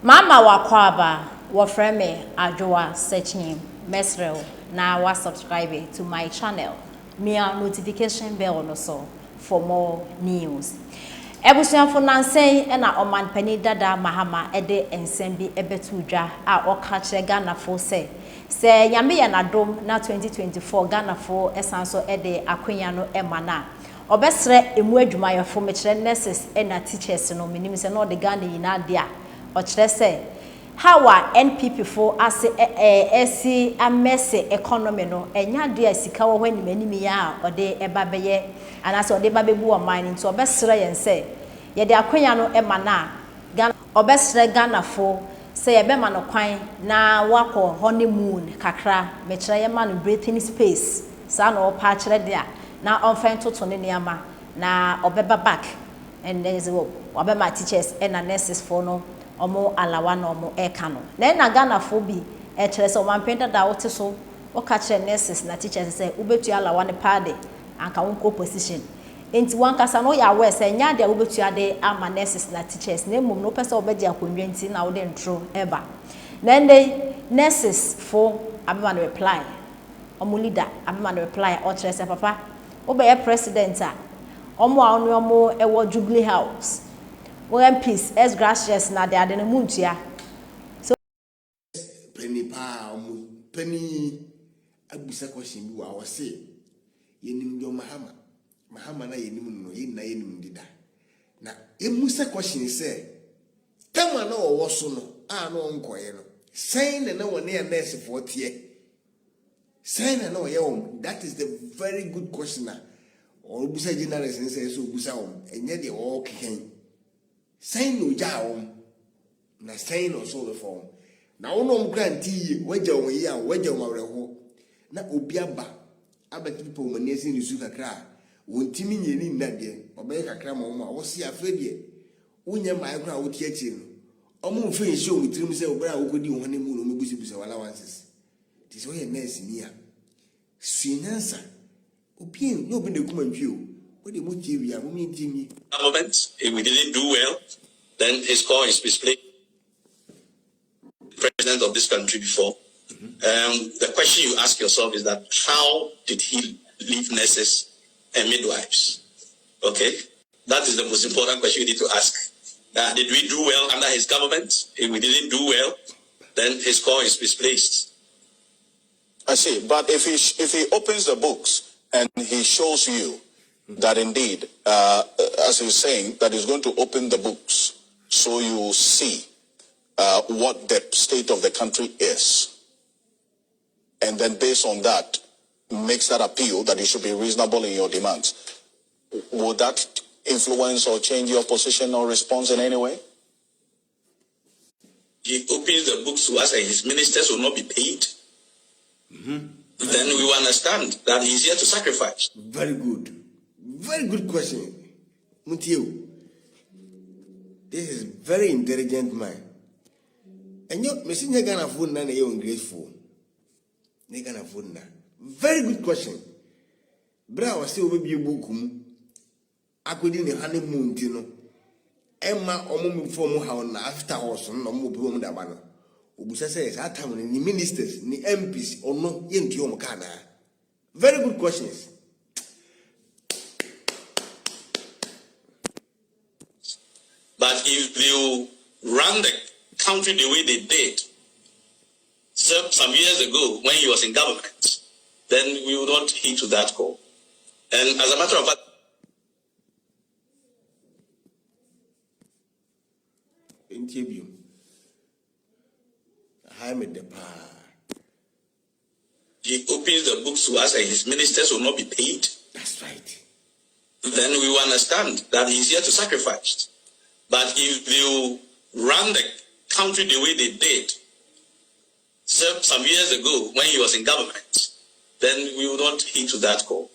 Mama wakwaba wafreme ajoa searching mesrel na wa subscribe to my channel. Mia notification bell no so for more news. Ebusuafo nansen na oman pani dada mahama ede ensem bi ebetu dwa a oka kire Ghana fo se nyame ye nadom na 2024 Ghana fo esanso ede akwanya no emana obesre emu adwumayefo me kire nurses na teachers no menim se no de Ghana yina de a ochire se how NPP for as esi amese economy no enya de asika wo hwani manimi ya ode eba beye anase ode ba bebu o man nti obesre yen se ye de akwanya no ema na Ghana obesre Ghana fo se ye be ma no kwan na wako honeymoon kakra me kire ye ma no breathing space sa na opa kire de a na onfen toto ne niama na obeba back and then is obema teachers and nurses for no omo alawa na omo eka no na Ghana fo bi kire se oman penta da wote so o ka kire nurses na teachers se ubetu alawa ne pade anka wonko position enti wankasa no ya we se nya de ubetu ade ama nurses na teachers na mum no pese obeji akonwa enti na wo de ntro eba then they nurses for abema no reply omo leader abema no reply o kire se papa obeye president a omo a onu omo ewo Jubilee House MPs as gracious na de ade no muntua so penny pa penny abusa question bi wa say yenim yo mahama na yenim no yin na yenim dida na emusa question say kama na wo so no a no nkoye no saying na won na nurse for tie saying na ye won that is the very good question or busa generous say so busa won enye de wo keken saying no jaw na saying no so form na wonom grantee wagya won yi a wagya won awreho na obi aba people mani esi ni su kakra wontimi nyeni nnade obey kakra ma wo wo si afedie wonya mai kra wo tie chi no omo mfe nshi o mutirim se obra wo kodi wo ne mu no mebusibusa wala wanses ti so ye nurse ni a sinansa obi no bi ne kuma ntwi o de mo tie wi a mo mi ntimi government if we didn't do well then his call is misplaced. President of this country before. The question you ask yourself is that how did he leave nurses and midwives? Okay, that is the most important question you need to ask. Did we do well under his government? If we didn't do well, then his call is misplaced. I see, but if he opens the books and he shows you that indeed, as he's saying, that he's going to open the books so you see what the state of the country is, and then based on that, makes that appeal that you should be reasonable in your demands, would that influence or change your position or response in any way? He opens the books to us and his ministers will not be paid. Then we will understand that he's here to sacrifice. Very good question Mutio. This is very intelligent man. And you missing Ghana food na you ungrateful. Ghana food na. Very good question. Bra was still be bukum. Akudi ni honeymoon tino. Emma omo form how na after horse no mo bi mo da ba no. Obusa says at time ni ministers ni MPs or no yenti o kana. Very good questions. But if you run the country the way they did some years ago when he was in government, then we would not heed to that call. And as a matter of fact, interview, he opens the books to us and his ministers will not be paid. That's right. Then we will understand that he's here to sacrifice. But if you run the country the way they did some years ago when he was in government, then we would not heed to that call.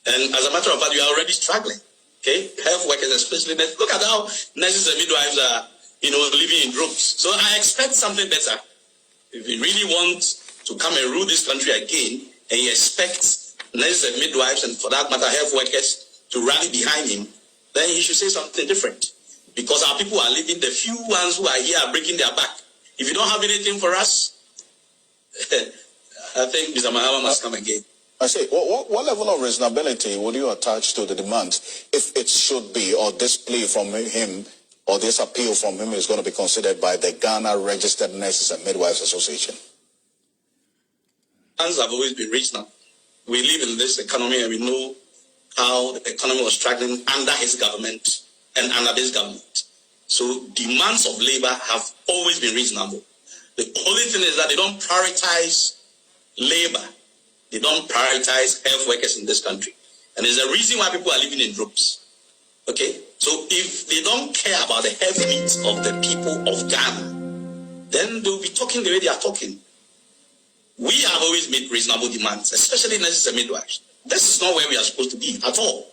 And as a matter of fact, we are already struggling. Okay, health workers, especially, look at how nurses and midwives are, living in groups. So I expect something better. If we really want to come and rule this country again, and you expect nurses and midwives, and for that matter, health workers, to rally behind him, then he should say something different. because our people are leaving. The few ones who are here are breaking their back. If you don't have anything for us, I think Mr. Mahama must come again. I say, what level of reasonability would you attach to the demands if it should be, or this plea from him, or this appeal from him is going to be considered by the Ghana Registered Nurses and Midwives Association? Demands have always been reasonable. We live in this economy and we know how the economy was struggling under his government and under this government. So demands of labor have always been reasonable. The only thing is that they don't prioritize labor. They don't prioritize health workers in this country. And there's a reason why people are living in groups. Okay? So if they don't care about the health needs of the people of Ghana, then they'll be talking the way they are talking. We have always made reasonable demands, especially nurses and midwives. This is not where we are supposed to be at all.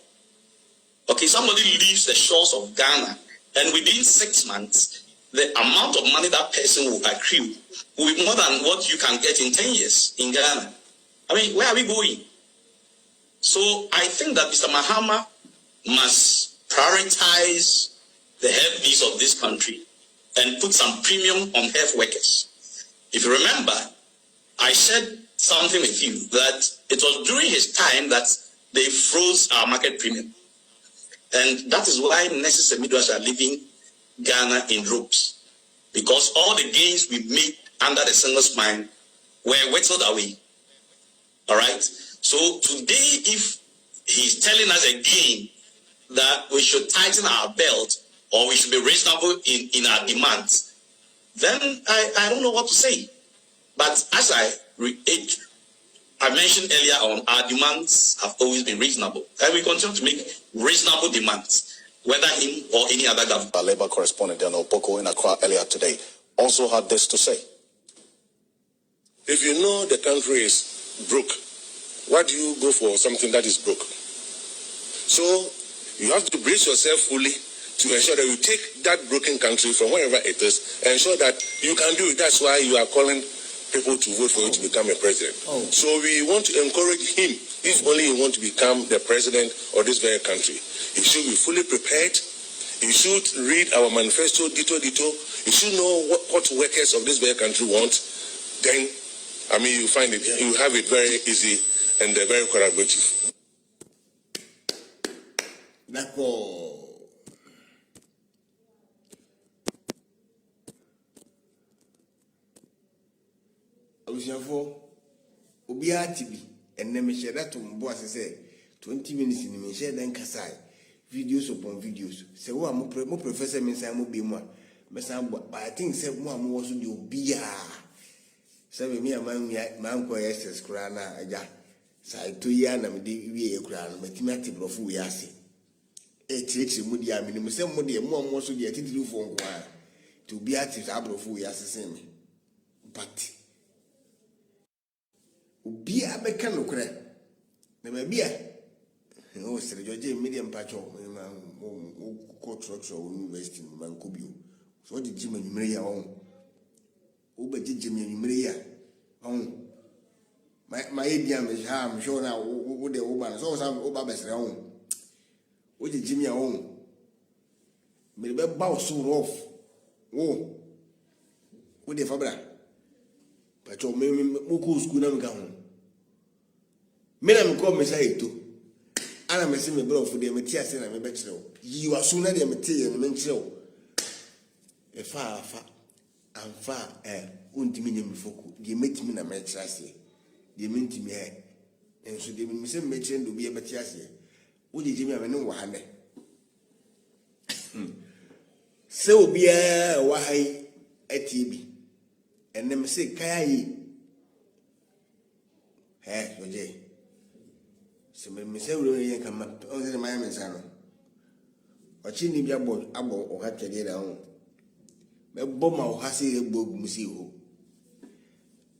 Okay, somebody leaves the shores of Ghana, and within 6 months, the amount of money that person will accrue will be more than what you can get in 10 years in Ghana. I mean, where are we going? So I think that Mr. Mahama must prioritize the health needs of this country and put some premium on health workers. If you remember, I shared something with you that it was during his time that they froze our market premium. And that is why nurses and midwives are leaving Ghana in ropes. Because all the gains we made under the single spine were whittled away. All right? So today, if he's telling us again that we should tighten our belt or we should be reasonable in our demands, then I don't know what to say. But as I mentioned earlier on, our demands have always been reasonable. And we continue to make reasonable demands, whether him or any other government. Our labor correspondent, Daniel Boko, in Accra earlier today, also had this to say. If you know the country is broke, why do you go for something that is broke? So you have to brace yourself fully to ensure that you take that broken country from wherever it is and ensure that you can do it. That's why you are calling people to vote for you to become a president. So we want to encourage him, if only he wants to become the president of this very country. He should be fully prepared. He should read our manifesto, dito. He should know what workers of this very country want. Then, I mean, you find it, you have it very easy and very collaborative. D'accord. Abusiafo obi atibi enne me share that mbo asese 20 minutes ni me share den kasai videos upon videos se wo am professor me say mo be mu a me say but I think say mo am wo so de obi a say me man ko yes kura na aja sai to ya na me de wie e kura no matimi atibrofo we ase e tirechi mu dia me ni say mo de mo am wo so de atitiri fo nko a to obi ati abrofo we ase say me but obi abeka no kura na ma bia o sere joje medium pacho ko trotro university man ko bio so de jima nyumre ya won o ba jijima nyumre ya won ma edia me ha am sure na wo de wo ba so o ba besere won o de jima ya won me be ba o so rough wo de fabra pacho me ko school na me ka ho me na me ko me say to ana me se me bro fu de me tia se na me be kire o yi wa so na de me tie me nkire o e fa amfa untimi nyem foku de metimi na me kire ase de mentimi enso de me se me kire ndo bi e be tia ase wo de jimi a me ne wo ha ne se obi a wa hai atie bi enne me se kai yi oje se me se wuro yen kan ma on se ma me sa no o chi ni bi abo o ha tede da ho me bo ma o ha se egbo gum si ho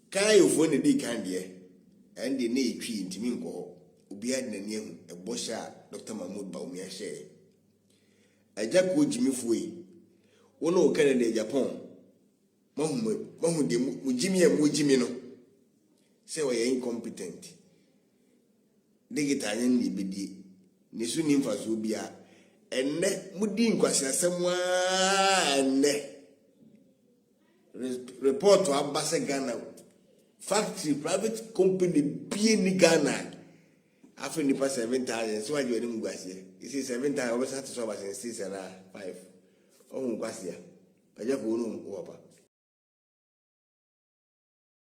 kai ofo ne di kan de ende ne etwi ntimi nko ho obi ad na ni ehu egbo sha Dr. Mahmoud ba omi a share aja ko jimi fuyi wono o kan de Japan mahu de mu jimi e mu jimi no se we incompetent digital yen ni bedi ne su ni mfaso bia enne mudi nkwasiasem enne report to Ambassador Ghana factory private company be in Ghana after the past 7,000 so I do any mugwasia you see 7,000 over to so about 6 and 5 oh mugwasia I just go no